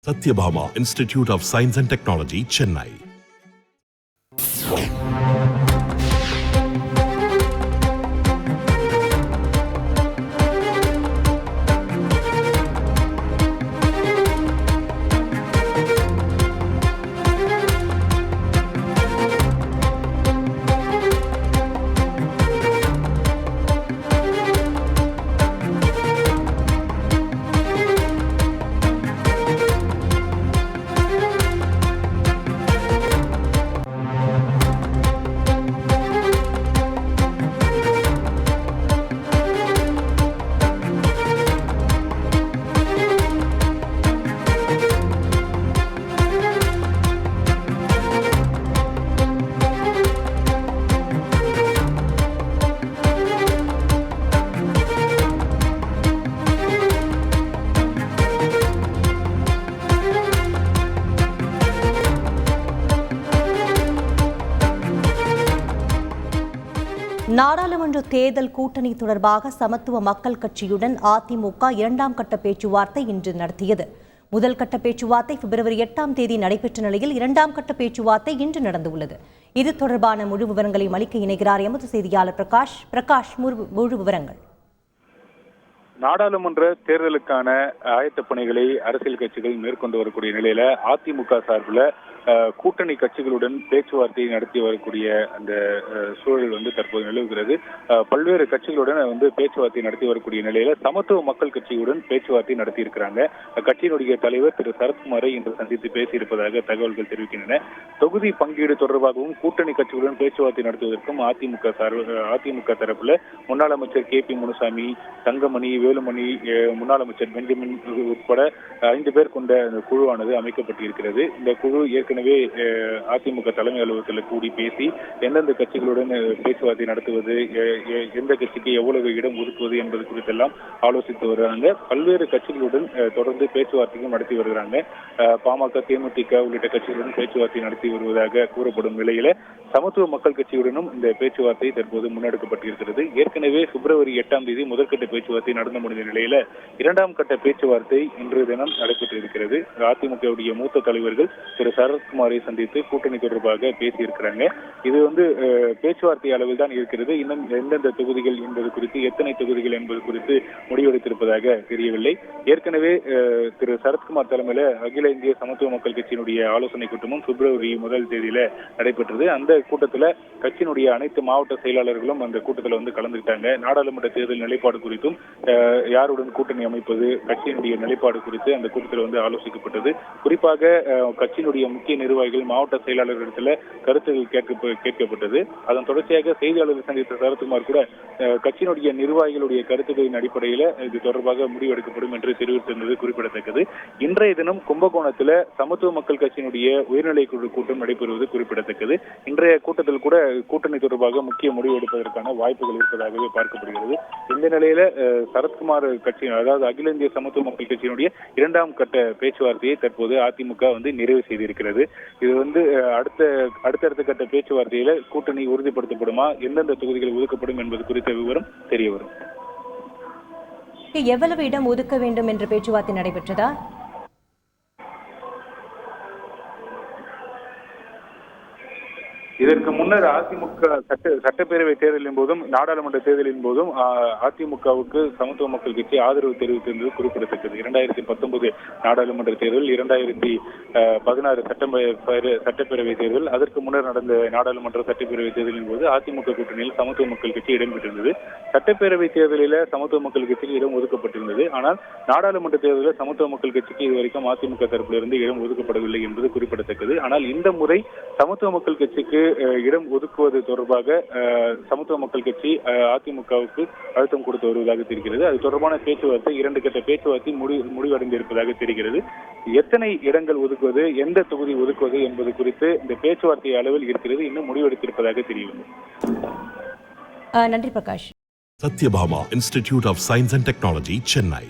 Satyabhama Institute of Science and Technology, Chennai. நாடாளுமன்ற தேர்தல் கூட்டணி தொடர்பாக சமத்துவ மக்கள் கட்சியுடன் அதிமுக இரண்டாம் கட்ட பேச்சுவார்த்தை இன்று நடத்தியது. முதல் கட்ட பேச்சுவார்த்தை பிப்ரவரி 8ஆம் தேதி நடைபெற்ற நிலையில் இரண்டாம் கட்ட பேச்சுவார்த்தை இன்று நடந்துள்ளது. இது தொடர்பான முழு விவரங்களையும் அளிக்க இணைகிறார் எமது செய்தியாளர் பிரகாஷ். முழு விவரங்கள். நாடாளுமன்ற தேர்தலுக்கான ஆயத்த பணிகளை அரசியல் கட்சிகள் மேற்கொண்டு வரக்கூடிய நிலையில அதிமுக சார்பில் கூட்டணி கட்சிகளுடன் பேச்சுவார்த்தை நடத்தி வரக்கூடிய அந்த சூழல் தற்போது நிலவுகிறது. பல்வேறு கட்சிகளுடன் பேச்சுவார்த்தை நடத்தி வரக்கூடிய நிலையில சமத்துவ மக்கள் கட்சியுடன் பேச்சுவார்த்தை நடத்தி இருக்கிறாங்க. கட்சியினுடைய தலைவர் திரு சரத்குமாரை இன்று சந்தித்து பேசியிருப்பதாக தகவல்கள் தெரிவிக்கின்றன. தொகுதி பங்கீடு தொடர்பாகவும் கூட்டணி கட்சிகளுடன் பேச்சுவார்த்தை நடத்துவதற்கும் அதிமுக தரப்புல முன்னாள் அமைச்சர் கே பி முனுசாமி, தங்கமணி, வேலுமணி, முன்னாள் அமைச்சர் பெஞ்சமின் உட்பட 5 பேர் கொண்ட குழுவானது அமைக்கப்பட்டிருக்கிறது. இந்த குழு ஏற்கனவே அதிமுக தலைமை அலுவலகத்தில் கூடி பேசி எந்தெந்த கட்சிகளுடன் பேச்சுவார்த்தை நடத்துவது, எந்த கட்சிக்கு எவ்வளவு இடம் ஒதுக்குவது என்பது குறித்தெல்லாம் ஆலோசித்து வருகிறாங்க. பல்வேறு கட்சிகளுடன் தொடர்ந்து பேச்சுவார்த்தையும் நடத்தி வருகிறாங்க. பாமக, தேமுதிக உள்ளிட்ட கட்சிகளுடன் பேச்சுவார்த்தை நடத்தி வருவதாக கூறப்படும் நிலையில சமத்துவ மக்கள் கட்சியுடனும் இந்த பேச்சுவார்த்தை தற்போது முன்னெடுக்கப்பட்டிருக்கிறது. ஏற்கனவே பிப்ரவரி 8ஆம் தேதி முதற்கட்ட பேச்சுவார்த்தை நடந்து முடிந்த நிலையில இரண்டாம் கட்ட பேச்சுவார்த்தை இன்று தினம் நடைபெற்றிருக்கிறது. அதிமுகவுடைய மூத்த தலைவர்கள் திரு சரத்குமாரை சந்தித்து கூட்டணி தொடர்பாக பேசியிருக்கிறாங்க. இது பேச்சுவார்த்தை அளவில் தான் இருக்கிறது. இன்னும் எந்தெந்த தொகுதிகள் என்பது குறித்து, எத்தனை தொகுதிகள் என்பது குறித்து முடிவெடுத்திருப்பதாக தெரியவில்லை. ஏற்கனவே திரு சரத்குமார் தலைமையில அகில இந்திய சமத்துவ மக்கள் கட்சியினுடைய ஆலோசனை கூட்டமும் பிப்ரவரி 1ஆம் தேதியில நடைபெற்றது. அந்த கூட்டத்தில் கட்சியினுடைய அனைத்து மாவட்ட செயலாளர்களும் அந்த கூட்டத்தில் கலந்துக்கிட்டாங்க. நாடாளுமன்ற தேர்தல் நிலைப்பாடு குறித்தும் யாருடன் கூட்டணி அமைப்பது, கட்சியினுடைய நிலைப்பாடு குறித்து அந்த கூட்டத்தில் ஆலோசிக்கப்பட்டது. குறிப்பாக கட்சியினுடைய முக்கிய நிர்வாகிகள், மாவட்ட செயலாளர்களிடத்தில் கருத்துகள் கேட்கப்பட்டது. அதன் தொடர்ச்சியாக செய்தியாளர்கள் சந்தித்த சரத்குமார் கூட கட்சியினுடைய நிர்வாகிகளுடைய கருத்துக்களின் அடிப்படையில் இது தொடர்பாக முடிவெடுக்கப்படும் என்று தெரிவித்திருந்தது குறிப்பிடத்தக்கது. இன்றைய தினம் கும்பகோணத்தில் சமத்துவ மக்கள் கட்சியினுடைய உயர்நிலை குழு கூட்டம் நடைபெறுவது குறிப்பிடத்தக்கது. இன்றைய கூட்டத்தில் கூட கூட்டணி தொடர்பாக முக்கிய முடிவு எடுப்பதற்கான வாய்ப்புகள் இருப்பதாகவே பார்க்கப்படுகிறது. இந்த நிலையில சரத்குமார் கட்சி, அதாவது அகில இந்திய சமத்துவ மக்கள் கட்சியினுடைய இரண்டாம் கட்ட பேச்சுவார்த்தையை தற்போது அதிமுக நிறைவு செய்திருக்கிறது. இது அடுத்தடுத்த கட்ட பேச்சுவார்த்தையில கூட்டணி உறுதிப்படுத்தப்படுமா, எந்தெந்த தொகுதிகள் ஒதுக்கப்படும் என்பது குறித்த விவரம் தெரிய வரும். எவ்வளவு இடம் ஒதுக்க வேண்டும் என்ற பேச்சுவார்த்தை நடைபெற்றதா? இதற்கு முன்னர் அதிமுக சட்டப்பேரவை தேர்தலின் போதும் நாடாளுமன்ற தேர்தலின் போதும் அதிமுகவுக்கு சமத்துவ மக்கள் கட்சி ஆதரவு தெரிவித்திருந்தது குறிப்பிடத்தக்கது. 2019 நாடாளுமன்ற தேர்தல், 2016 சட்டப்பேரவை தேர்தல், அதற்கு முன்னர் நடந்த நாடாளுமன்ற சட்டப்பேரவை தேர்தலின் போது அதிமுக கூட்டணியில் சமத்துவ மக்கள் கட்சி இடம்பெற்றிருந்தது. சட்டப்பேரவை தேர்தலில் சமத்துவ மக்கள் கட்சிக்கு இடம் ஒதுக்கப்பட்டிருந்தது. ஆனால் நாடாளுமன்ற தேர்தலில் சமத்துவ மக்கள் கட்சிக்கு இதுவரைக்கும் அதிமுக தரப்பிலிருந்து இடம் ஒதுக்கப்படவில்லை என்பது குறிப்பிடத்தக்கது. ஆனால் இந்த முறை சமத்துவ மக்கள் கட்சிக்கு இடம் ஒதுக்குவது தொடர்பாக சமத்துவ மக்கள் கட்சி அதிமுகவுக்கு அழுத்தம் கொடுத்து வருவதாக தெரிகிறது. அது தொடர்பான பேச்சுவார்த்தை 2 கட்ட பேச்சுவார்த்தை முடிவடைந்திருப்பதாக தெரிகிறது. எத்தனை இடங்கள் ஒதுக்குவது, எந்த தொகுதி ஒதுக்குவது என்பது குறித்து இந்த பேச்சுவார்த்தை அளவில் இருக்கிறது. இன்னும் முடிவெடுத்திருப்பதாக தெரியவில்லை. நன்றி Prakash. Satyabhama Institute of Science and Technology, Chennai.